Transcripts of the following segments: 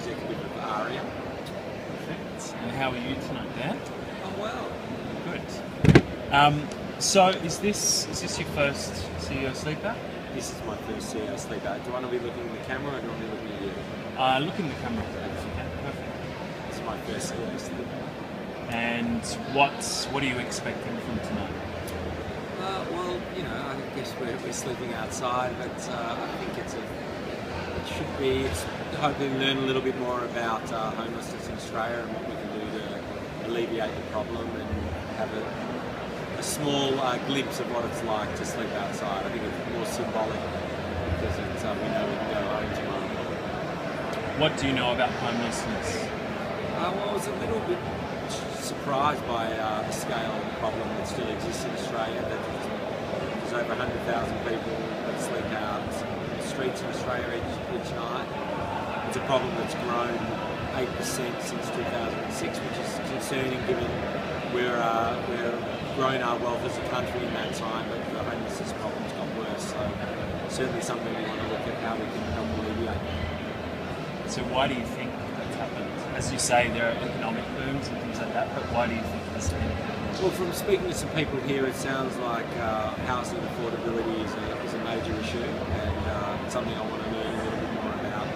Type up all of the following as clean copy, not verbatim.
executive of ARIA. Perfect. And how are you tonight, Dan? Oh, well. Good. So is this your first CEO Sleepout? This is my first CEO Sleepout. Do you want to be looking at the camera or do you want to be looking at you? Look in the camera if you can. Perfect. This is my first CEO Sleepout. And what are you expecting from tonight? Well, you know, I guess we're sleeping outside, but I think it's hopefully learn a little bit more about homelessness in Australia and what we can do to alleviate the problem and have a small glimpse of what it's like to sleep outside. I think it's more symbolic because we know we can go home tomorrow. What do you know about homelessness? Well, I was a little bit surprised by the scale of the problem that still exists in Australia. That there's over 100,000 people that sleep out in the streets in Australia each night. It's a problem that's grown 8% since 2006, which is concerning given we're grown our wealth as a country in that time, but the homelessness problem's got worse. So certainly something we want to look at how we can help alleviate. So why do you think that's happened? As you say, there are economic booms and things like that, but why do you think that's been? Well, from speaking to some people here, it sounds like housing affordability is a major issue, and something I want to learn a little bit more about,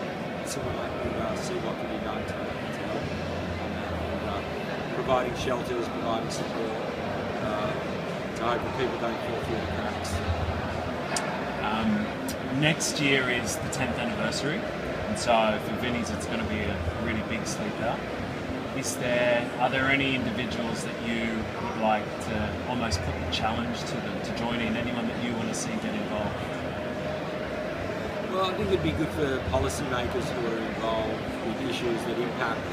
so I can see what can be done to help on that, and providing shelters, providing support, to hope that people don't fall through the cracks. Next year is the 10th anniversary, and so for Vinnie's it's going to be a really big sleep out. Are there any individuals that you would like to almost put the challenge to them to join in? Anyone that you want to see get involved? Well, I think it'd be good for policymakers who are involved with issues that impact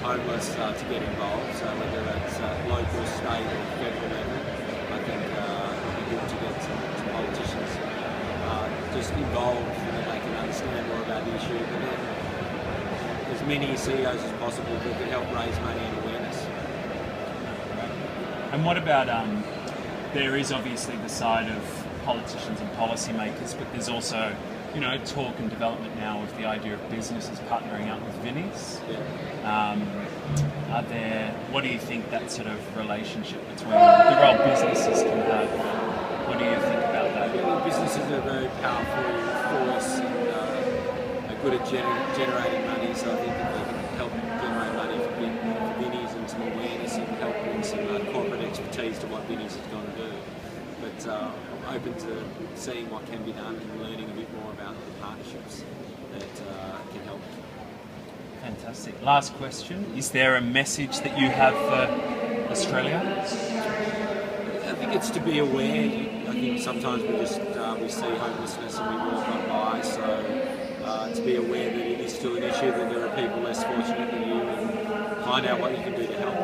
homeless to get involved. So whether that's local, state, or federal level, I think it'd be good to get some politicians just involved so that they can understand more about the issue. But then as many CEOs as possible that can help raise money and awareness. And what about, there is obviously the side of politicians and policymakers, but there's also, you know, talk and development now with the idea of businesses partnering up with Vinnie's. Yeah. What do you think that sort of relationship between the role businesses can have? What do you think about that? Yeah, businesses are a very powerful force and are good at generating money, so I think that they can help generate money for Vinnie's and some awareness and help bring some corporate expertise to what Vinnie's is going to do. But I'm open to seeing what can be done and learning a bit more about the partnerships that can help. Fantastic. Last question. Is there a message that you have for Australia? I think it's to be aware. I think sometimes we see homelessness and we walk on by, so to be aware that it is still an issue, that there are people less fortunate than you, and find out what you can do to help.